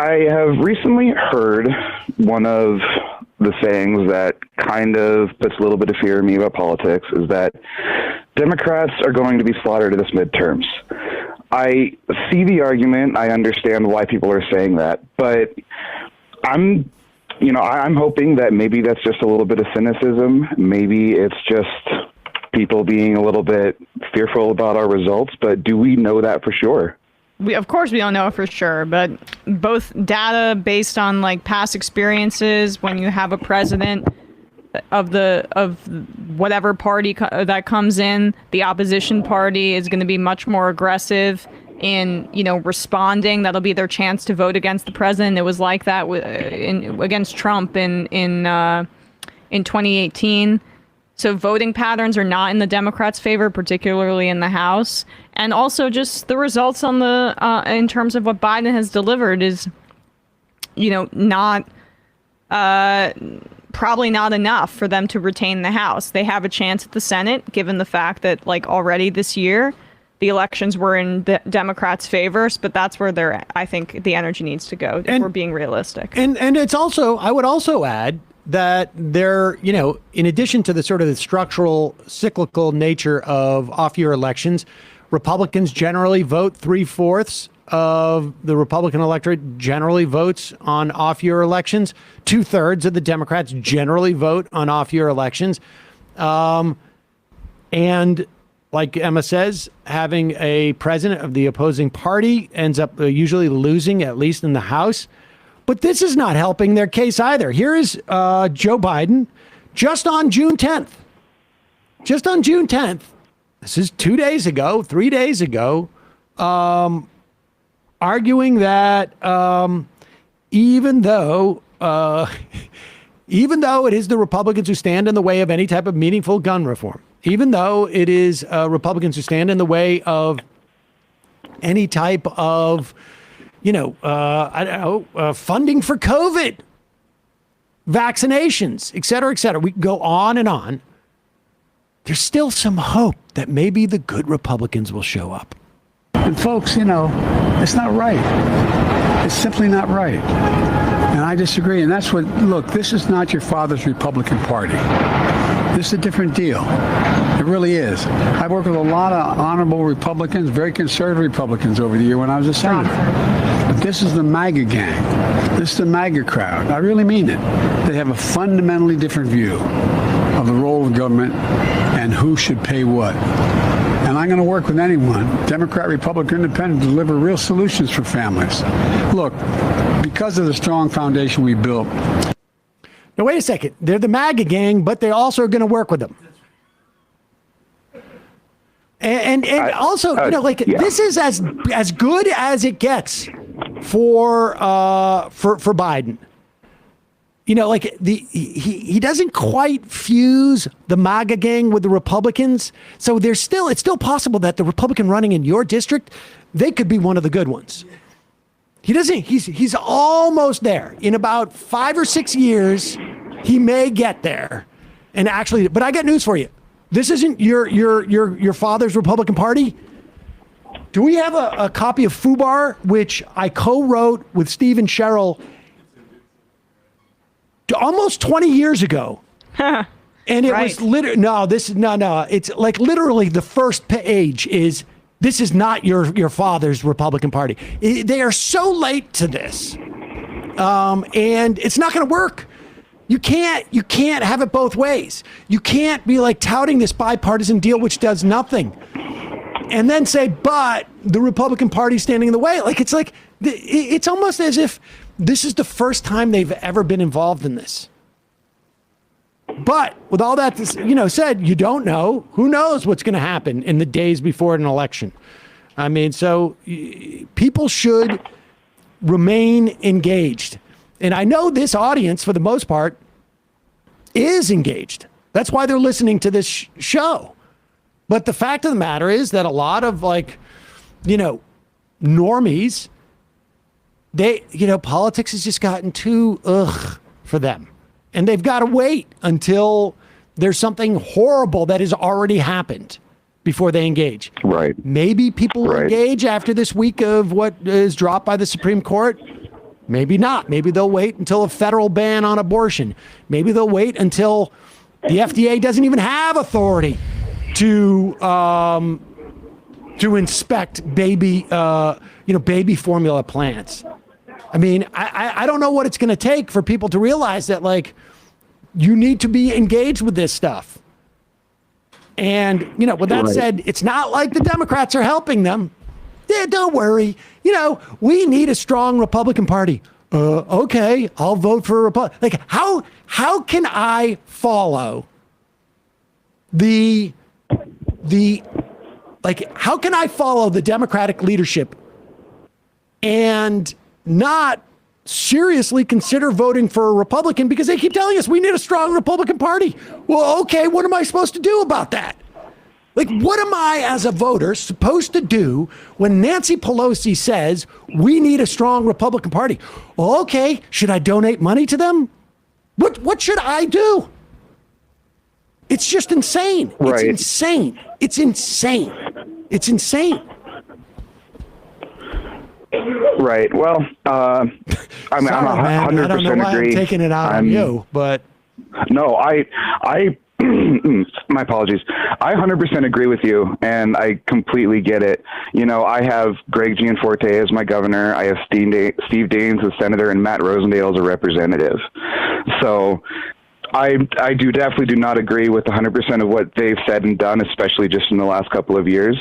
I have recently heard one of the sayings that kind of puts a little bit of fear in me about politics is that Democrats are going to be slaughtered in this midterms. I see the argument. I understand why people are saying that, but I'm hoping that maybe that's just a little bit of cynicism. Maybe it's just people being a little bit fearful about our results, but do we know that for sure? Of course we don't know for sure, but both data based on like past experiences, when you have a president of whatever party that comes in, the opposition party is going to be much more aggressive in, responding. That'll be their chance to vote against the president. It was like that against Trump in 2018. So voting patterns are not in the Democrats' favor, particularly in the House. And also just the results on in terms of what Biden has delivered is, not probably not enough for them to retain the House. They have a chance at the Senate, given the fact that already this year, the elections were in the Democrats' favors, but that's where I think the energy needs to go if we're being realistic. And it's also, I would also add that there, in addition to the sort of the structural cyclical nature of off-year elections, Republicans generally vote 3/4 of the Republican electorate generally votes on off-year elections. 2/3 of the Democrats generally vote on off-year elections. And like Emma says, having a president of the opposing party ends up usually losing, at least in the House. But this is not helping their case either. Here is Joe Biden just on June 10th. Just on June 10th. This is 3 days ago, arguing that even though it is the Republicans who stand in the way of any type of meaningful gun reform, even though it is Republicans who stand in the way of any type of, funding for COVID, vaccinations, et cetera, et cetera. We can go on and on. There's still some hope that maybe the good Republicans will show up. And folks, it's not right. It's simply not right. And I disagree. And that's look, this is not your father's Republican Party. This is a different deal. It really is. I worked with a lot of honorable Republicans, very conservative Republicans over the year when I was a senator. But this is the MAGA gang. This is the MAGA crowd. I really mean it. They have a fundamentally different view of the role of government and who should pay what. And I'm going to work with anyone, Democrat, Republican, Independent, to deliver real solutions for families. Look, because of the strong foundation we built. Now, wait a second. They're the MAGA gang, but they also are going to work with them. And also, this is as good as it gets for Biden. He doesn't quite fuse the MAGA gang with the Republicans. So it's still possible that the Republican running in your district, they could be one of the good ones. He's almost there. In about 5 or 6 years, he may get there. And actually, but I got news for you. This isn't your father's Republican Party. Do we have a copy of FUBAR, which I co-wrote with Steve and Cheryl almost 20 years ago? And it was literally, it's like literally the first page is, this is not your father's Republican Party. They are so late to this. And it's not going to work. You can't have it both ways. You can't be touting this bipartisan deal, which does nothing, and then say, but the Republican Party standing in the way. It's almost as if this is the first time they've ever been involved in this. But with all that, said, you don't know. Who knows what's going to happen in the days before an election? I mean, so people should remain engaged. And I know this audience, for the most part, is engaged. That's why they're listening to this show. But the fact of the matter is that a lot of normies, politics has just gotten too for them. And they've got to wait until there's something horrible that has already happened before they engage. Right. Maybe people will engage after this week of what is dropped by the Supreme Court. Maybe not. Maybe they'll wait until a federal ban on abortion. Maybe they'll wait until the FDA doesn't even have authority to inspect baby formula plants. I mean, I don't know what it's going to take for people to realize that, like, you need to be engaged with this stuff. And, with that said, it's not like the Democrats are helping them. Yeah, don't worry. We need a strong Republican Party. Okay, I'll vote for a Republican. Like, how can I follow how can I follow the Democratic leadership and not seriously consider voting for a Republican because they keep telling us we need a strong Republican Party? Well, okay, what am I supposed to do about that? Like, what am I as a voter supposed to do when Nancy Pelosi says we need a strong Republican Party? Well, okay, should I donate money to them? What should I do? It's just insane. Right. It's insane. It's insane. It's insane. Right. Well, I'm 100% agree. I'm taking it out on you, but no, I my apologies. I 100% agree with you, and I completely get it. I have Greg Gianforte as my governor. I have Steve Daines as senator, and Matt Rosendale as a representative. So I definitely do not agree with 100% of what they've said and done, especially just in the last couple of years.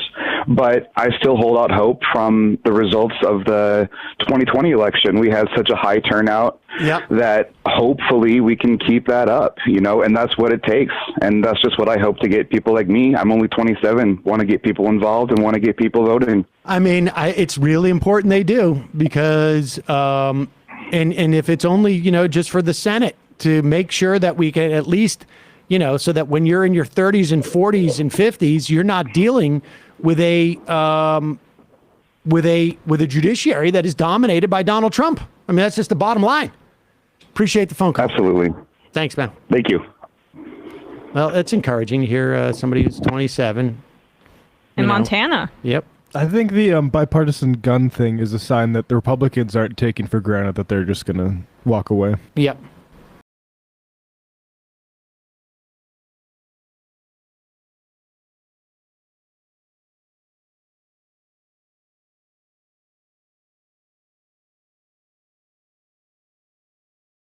But I still hold out hope from the results of the 2020 election. We had such a high turnout that hopefully we can keep that up, and that's what it takes. And that's just what I hope to get people like me. I'm only 27, want to get people involved and want to get people voting. I mean, it's really important they do because, and if it's only, just for the Senate, to make sure that we can at least, so that when you're in your 30s and 40s and 50s, you're not dealing with a judiciary that is dominated by Donald Trump. I mean, that's just the bottom line. Appreciate the phone call. Absolutely. Thanks, man. Thank you. Well, it's encouraging to hear somebody who's 27. In Montana. Yep. I think the bipartisan gun thing is a sign that the Republicans aren't taking for granted that they're just going to walk away. Yep.